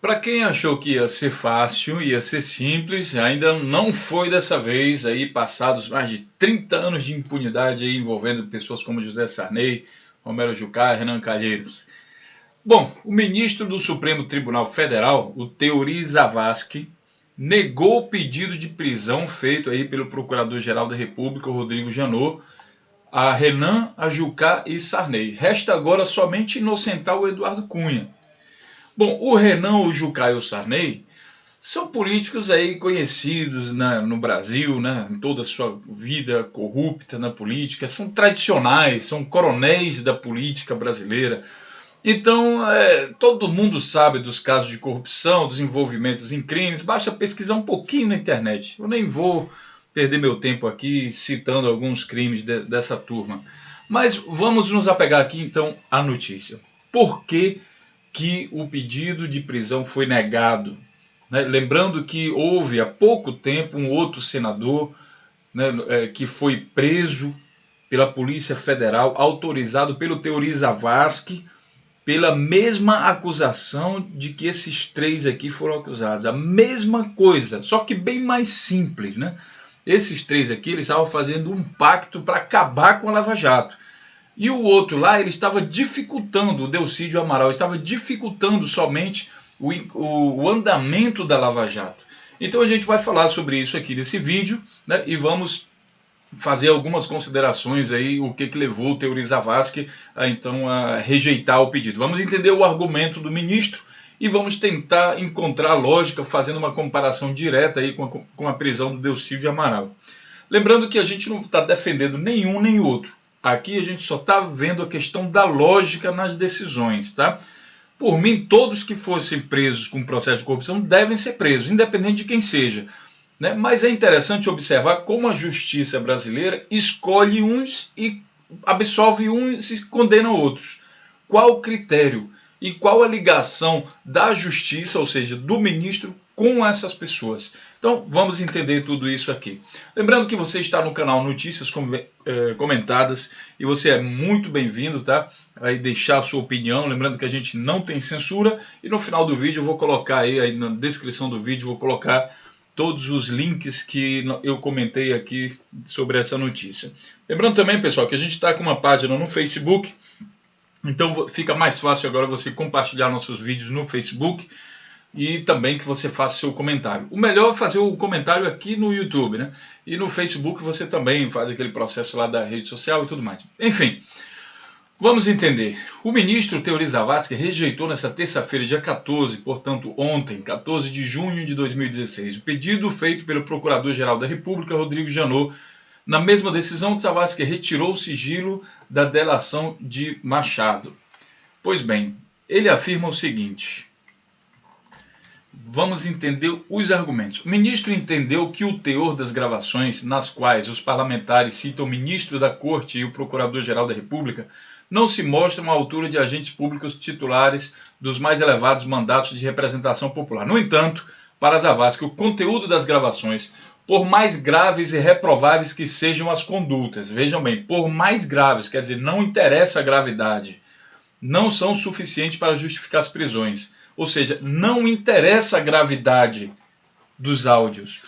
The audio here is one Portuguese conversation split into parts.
Para quem achou que ia ser fácil, ia ser simples, ainda não foi dessa vez, aí passados mais de 30 anos de impunidade aí, envolvendo pessoas como José Sarney, Romero Jucá e Renan Calheiros. Bom, o ministro do Supremo Tribunal Federal, o Teori Zavascki, negou o pedido de prisão feito aí pelo Procurador-Geral da República, Rodrigo Janot, a Renan, a Jucá e Sarney. Resta agora somente inocentar o Eduardo Cunha. Bom, o Renan, o Jucá e o Sarney são políticos aí conhecidos no Brasil, né, em toda a sua vida corrupta na política, são tradicionais, são coronéis da política brasileira. Então, todo mundo sabe dos casos de corrupção, dos envolvimentos em crimes, basta pesquisar um pouquinho na internet. Eu nem vou perder meu tempo aqui citando alguns crimes dessa turma. Mas vamos nos apegar aqui então à notícia. Por que o pedido de prisão foi negado? Lembrando que houve há pouco tempo um outro senador, né, que foi preso pela Polícia Federal, autorizado pelo Teori Zavascki, pela mesma acusação de que esses três aqui foram acusados. A mesma coisa, só que bem mais simples, né? Esses três aqui, eles estavam fazendo um pacto para acabar com a Lava Jato. E o outro lá, ele estava dificultando, o Delcídio Amaral, estava dificultando somente o andamento da Lava Jato. Então a gente vai falar sobre isso aqui nesse vídeo, né? E vamos fazer algumas considerações aí, o que levou o Teori Zavascki a rejeitar o pedido. Vamos entender o argumento do ministro e vamos tentar encontrar lógica fazendo uma comparação direta aí com a prisão do Delcídio Amaral. Lembrando que a gente não está defendendo nenhum nem outro. Aqui a gente só está vendo a questão da lógica nas decisões, tá? Por mim, todos que fossem presos com processo de corrupção devem ser presos, independente de quem seja. Né? Mas é interessante observar como a justiça brasileira escolhe uns e absolve uns e condena outros. Qual o critério e qual a ligação da justiça, ou seja, do ministro, com essas pessoas? Então vamos entender tudo isso aqui. Lembrando que você está no canal Notícias Comentadas e você é muito bem-vindo, tá? Aí deixar a sua opinião, lembrando que a gente não tem censura e no final do vídeo eu vou colocar aí na descrição do vídeo, vou colocar todos os links que eu comentei aqui sobre essa notícia. Lembrando também, pessoal, que a gente está com uma página no Facebook, então fica mais fácil agora você compartilhar nossos vídeos no Facebook e também que você faça seu comentário. O melhor é fazer o comentário aqui no YouTube, né? E no Facebook você também faz aquele processo lá da rede social e tudo mais. Enfim, vamos entender. O ministro Teori Zavascki rejeitou nesta terça-feira, dia 14, portanto ontem, 14 de junho de 2016, o pedido feito pelo Procurador-Geral da República, Rodrigo Janot. Na mesma decisão, Zavascki retirou o sigilo da delação de Machado. Pois bem, ele afirma o seguinte. Vamos entender os argumentos. O ministro entendeu que o teor das gravações, nas quais os parlamentares citam o ministro da Corte e o Procurador-Geral da República, não se mostram à altura de agentes públicos titulares dos mais elevados mandatos de representação popular. No entanto, para Zavascki, o conteúdo das gravações, por mais graves e reprováveis que sejam as condutas, vejam bem, por mais graves, quer dizer, não interessa a gravidade, não são suficientes para justificar as prisões. Ou seja, não interessa a gravidade dos áudios.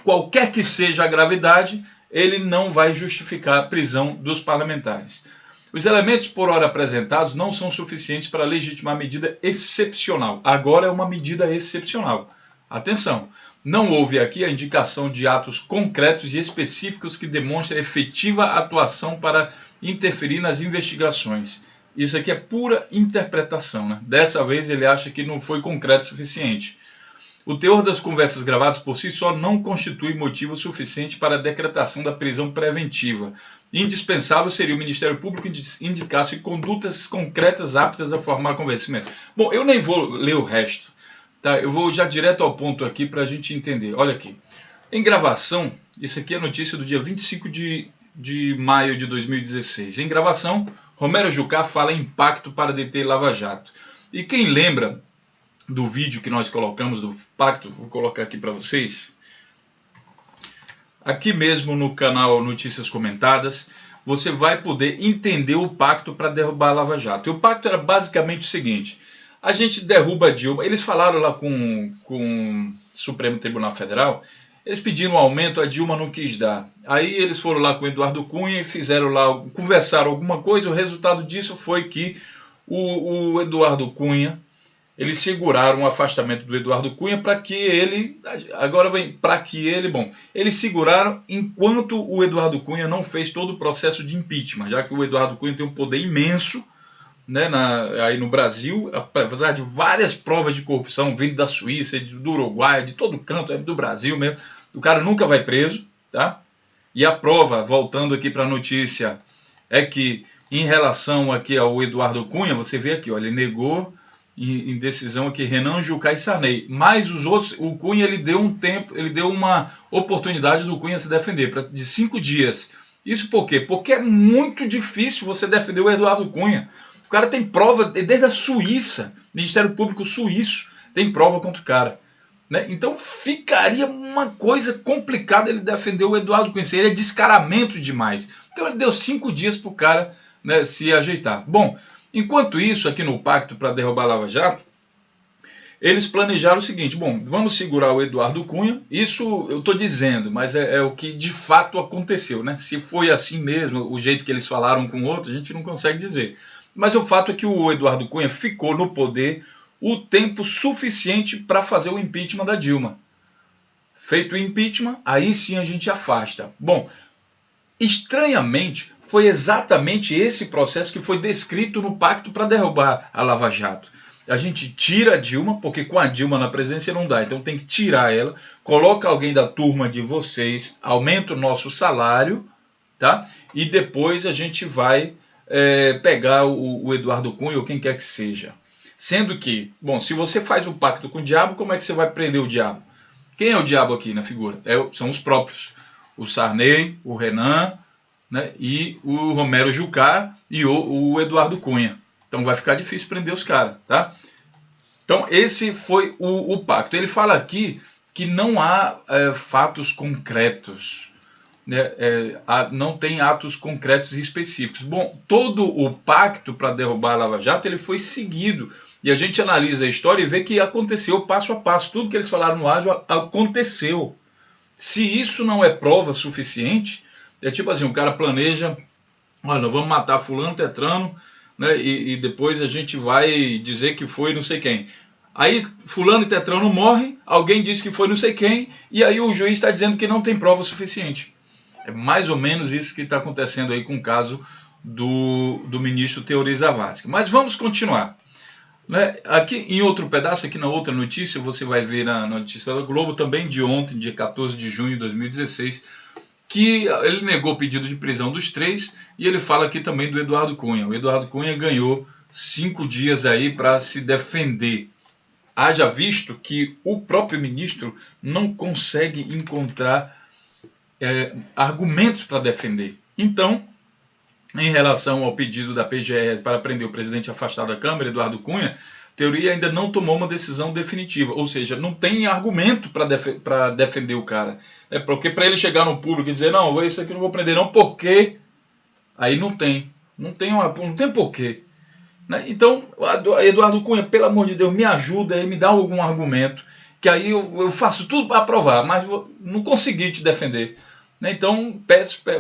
Qualquer que seja a gravidade, ele não vai justificar a prisão dos parlamentares. Os elementos por hora apresentados não são suficientes para legitimar medida excepcional. Agora é uma medida excepcional. Atenção, não houve aqui a indicação de atos concretos e específicos que demonstrem efetiva atuação para interferir nas investigações. Isso aqui é pura interpretação, né? Dessa vez ele acha que não foi concreto o suficiente. O teor das conversas gravadas por si só não constitui motivo suficiente para a decretação da prisão preventiva. Indispensável seria o Ministério Público indicasse condutas concretas aptas a formar convencimento. Bom, eu nem vou ler o resto, tá? Eu vou já direto ao ponto aqui para a gente entender. Olha aqui. Em gravação, isso aqui é a notícia do dia 25 de maio de 2016. Em gravação, Romero Jucá fala em pacto para deter Lava Jato. E quem lembra do vídeo que nós colocamos do pacto, vou colocar aqui para vocês. Aqui mesmo no canal Notícias Comentadas, você vai poder entender o pacto para derrubar a Lava Jato. E o pacto era basicamente o seguinte. a gente derruba a Dilma. Eles falaram lá com o Supremo Tribunal Federal, eles pediram um aumento, a Dilma não quis dar. Aí eles foram lá com o Eduardo Cunha e fizeram lá, conversaram alguma coisa, o resultado disso foi que o Eduardo Cunha, eles seguraram o afastamento do Eduardo Cunha para que ele, agora vem, para que ele, bom, eles seguraram enquanto o Eduardo Cunha não fez todo o processo de impeachment, já que o Eduardo Cunha tem um poder imenso, né, aí no Brasil, apesar de várias provas de corrupção vindo da Suíça, do Uruguai, de todo canto, do Brasil mesmo, o cara nunca vai preso, tá? E a prova, voltando aqui para a notícia, é que em relação aqui ao Eduardo Cunha, você vê aqui, ó, ele negou em decisão aqui Renan, Jucá e Sarney, mas os outros, o Cunha ele deu um tempo, ele deu uma oportunidade do Cunha se defender de 5 dias. Isso por quê? Porque é muito difícil você defender o Eduardo Cunha. O cara tem prova desde a Suíça, Ministério Público Suíço tem prova contra o cara, né? Então ficaria uma coisa complicada ele defender o Eduardo Cunha, seria descaramento demais. Então ele deu 5 dias para o cara, né, se ajeitar. Bom, enquanto isso, aqui no pacto para derrubar a Lava Jato, eles planejaram o seguinte: bom, vamos segurar o Eduardo Cunha, isso eu estou dizendo, mas é o que de fato aconteceu, né? Se foi assim mesmo, o jeito que eles falaram com o outro, a gente não consegue dizer. Mas o fato é que o Eduardo Cunha ficou no poder o tempo suficiente para fazer o impeachment da Dilma. Feito o impeachment, aí sim a gente afasta. Bom, estranhamente, foi exatamente esse processo que foi descrito no pacto para derrubar a Lava Jato. A gente tira a Dilma, porque com a Dilma na presidência não dá, então tem que tirar ela, coloca alguém da turma de vocês, aumenta o nosso salário, tá? E depois a gente vai pegar o Eduardo Cunha ou quem quer que seja. Sendo que, bom, se você faz um pacto com o diabo, como é que você vai prender o diabo? Quem é o diabo aqui na figura? São os próprios. O Sarney, o Renan, né, e o Romero Jucá e o Eduardo Cunha. Então vai ficar difícil prender os caras, tá? Então esse foi o pacto. Ele fala aqui que não há fatos concretos, né, não tem atos concretos e específicos. Bom, todo o pacto para derrubar a Lava Jato ele foi seguido. E a gente analisa a história e vê que aconteceu passo a passo. Tudo que eles falaram no áudio aconteceu. Se isso não é prova suficiente, é tipo assim, o cara planeja, olha, nós vamos matar fulano, tetrano, né, e depois a gente vai dizer que foi não sei quem. Aí fulano e tetrano morre, alguém diz que foi não sei quem, e aí o juiz está dizendo que não tem prova suficiente. É mais ou menos isso que está acontecendo aí com o caso do ministro Teori Zavascki. Mas vamos continuar. Né? Aqui em outro pedaço, aqui na outra notícia, você vai ver na notícia da Globo também de ontem, dia 14 de junho de 2016, que ele negou o pedido de prisão dos 3 e ele fala aqui também do Eduardo Cunha. O Eduardo Cunha ganhou 5 dias aí para se defender. Haja visto que o próprio ministro não consegue encontrar argumentos para defender. Então, em relação ao pedido da PGR para prender o presidente afastado da Câmara, Eduardo Cunha, a teoria ainda não tomou uma decisão definitiva, ou seja, não tem argumento para defender o cara. Porque para ele chegar no público e dizer, não, isso aqui não vou prender não, porque aí não tem porquê. Né? Então, Eduardo Cunha, pelo amor de Deus, me ajuda e me dá algum argumento, que aí eu faço tudo para aprovar, mas não consegui te defender. Então,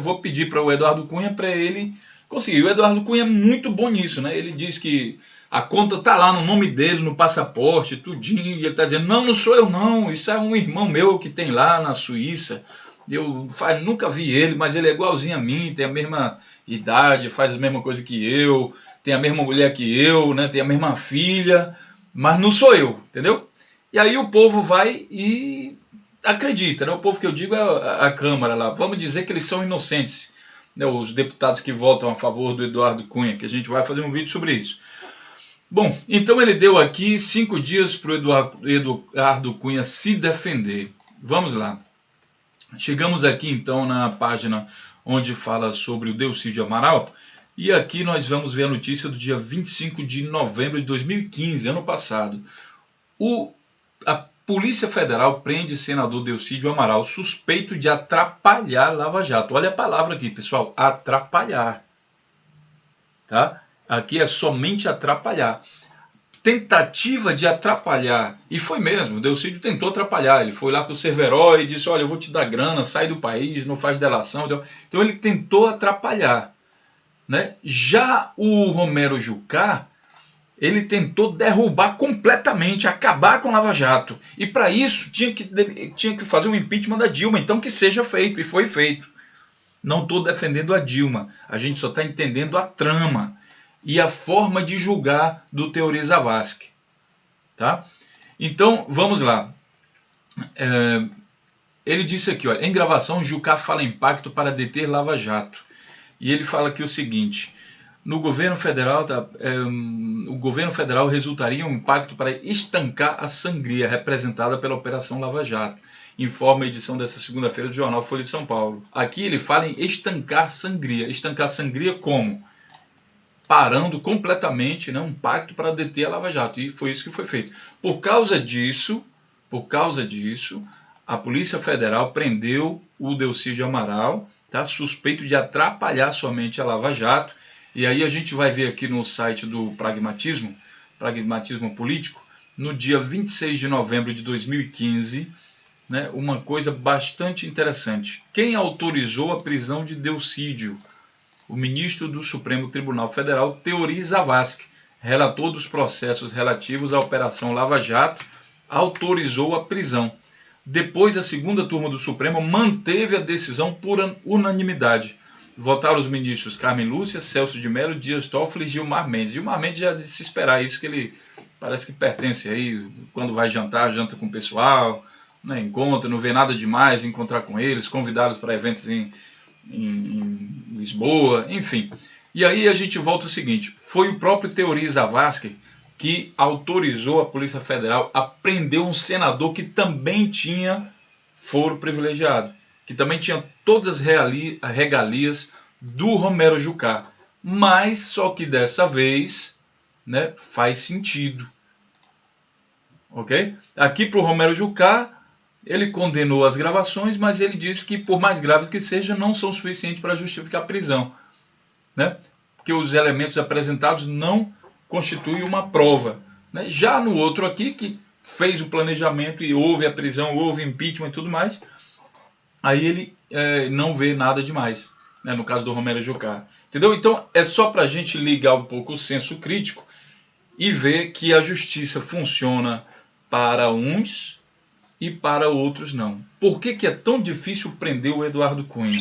vou pedir para o Eduardo Cunha para ele conseguir. O Eduardo Cunha é muito bom nisso, né? Ele diz que a conta está lá no nome dele, no passaporte, tudinho, e ele está dizendo, não sou eu não, isso é um irmão meu que tem lá na Suíça, eu nunca vi ele, mas ele é igualzinho a mim, tem a mesma idade, faz a mesma coisa que eu, tem a mesma mulher que eu, né? Tem a mesma filha, mas não sou eu, entendeu? E aí o povo vai e acredita, né? O povo que eu digo é a Câmara lá. Vamos dizer que eles são inocentes, né? Os deputados que votam a favor do Eduardo Cunha, que a gente vai fazer um vídeo sobre isso. Bom, então ele deu aqui 5 dias para o Eduardo Cunha se defender. Vamos lá. Chegamos aqui então na página onde fala sobre o Delcídio Amaral. E aqui nós vamos ver a notícia do dia 25 de novembro de 2015, ano passado. A Polícia Federal prende senador Delcídio Amaral suspeito de atrapalhar Lava Jato. Olha a palavra aqui, pessoal, atrapalhar. Tá? Aqui é somente atrapalhar. tentativa de atrapalhar, e foi mesmo, o Delcídio tentou atrapalhar, ele foi lá para o Cerveró e disse, olha, eu vou te dar grana, sai do país, não faz delação, então ele tentou atrapalhar, né? Já o Romero Jucá, ele tentou derrubar completamente, acabar com a Lava Jato, e para isso tinha que fazer um impeachment da Dilma, então que seja feito, e foi feito. Não estou defendendo a Dilma, a gente só está entendendo a trama e a forma de julgar do Teori Zavascki, tá? Então, vamos lá. Ele disse aqui, olha, em gravação, Jucá fala em pacto para deter Lava Jato. E ele fala aqui o seguinte, no governo federal, o governo federal resultaria um pacto para estancar a sangria representada pela Operação Lava Jato, informa a edição dessa segunda-feira do jornal Folha de São Paulo. Aqui ele fala em estancar sangria. Estancar sangria como? Parando completamente, né, um pacto para deter a Lava Jato. E foi isso que foi feito. Por causa disso, a Polícia Federal prendeu o Delcídio Amaral, tá, suspeito de atrapalhar somente a Lava Jato. E aí a gente vai ver aqui no site do Pragmatismo Político, no dia 26 de novembro de 2015, né, uma coisa bastante interessante. Quem autorizou a prisão de Delcídio? O ministro do Supremo Tribunal Federal, Teori Zavascki, relator dos processos relativos à Operação Lava Jato, autorizou a prisão. Depois, a segunda turma do Supremo manteve a decisão por unanimidade. Votaram os ministros Carmen Lúcia, Celso de Mello, Dias Toffoli e Gilmar Mendes. Gilmar Mendes já de se esperar isso, que ele parece que pertence aí, quando vai jantar, janta com o pessoal, né, encontra, não vê nada demais, encontrar com eles, convidados para eventos em Lisboa, enfim. E aí a gente volta ao seguinte, foi o próprio Teori Zavascki que autorizou a Polícia Federal a prender um senador que também tinha foro privilegiado, que também tinha todas as regalias do Romero Jucá, mas só que dessa vez, né, faz sentido. Ok? Aqui para o Romero Jucá, ele condenou as gravações, mas ele disse que, por mais graves que sejam, não são suficientes para justificar a prisão, né? Porque os elementos apresentados não constituem uma prova, né? Já no outro aqui, que fez o planejamento e houve a prisão, houve impeachment e tudo mais, aí ele não vê nada demais, né? No caso do Romero Jucá. Entendeu? Então é só para a gente ligar um pouco o senso crítico e ver que a justiça funciona para uns e para outros não. Por que é tão difícil prender o Eduardo Cunha?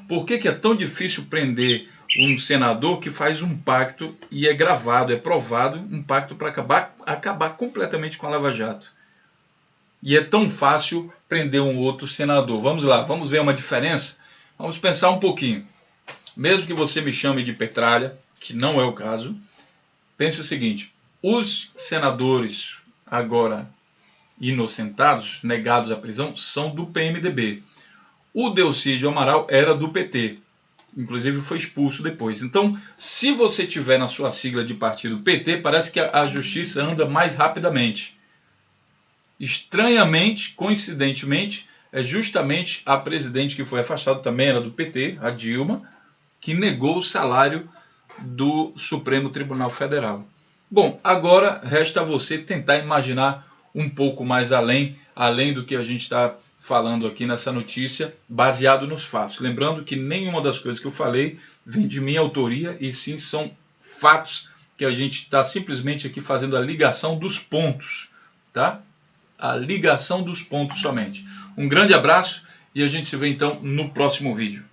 Por que é tão difícil prender um senador que faz um pacto e é gravado, é provado, um pacto para acabar completamente com a Lava Jato? E é tão fácil prender um outro senador. Vamos lá, vamos ver uma diferença? Vamos pensar um pouquinho. Mesmo que você me chame de petralha, que não é o caso, pense o seguinte, os senadores agora inocentados, negados à prisão, são do PMDB. O Delcídio Amaral era do PT, inclusive foi expulso depois. Então, se você tiver na sua sigla de partido PT, parece que a justiça anda mais rapidamente. Estranhamente, coincidentemente, é justamente a presidente que foi afastada também era do PT, a Dilma, que negou o salário do Supremo Tribunal Federal. Bom, agora resta a você tentar imaginar um pouco mais além do que a gente está falando aqui nessa notícia, baseado nos fatos. Lembrando que nenhuma das coisas que eu falei vem de minha autoria, e sim são fatos que a gente está simplesmente aqui fazendo a ligação dos pontos, tá? A ligação dos pontos somente. Um grande abraço e a gente se vê então no próximo vídeo.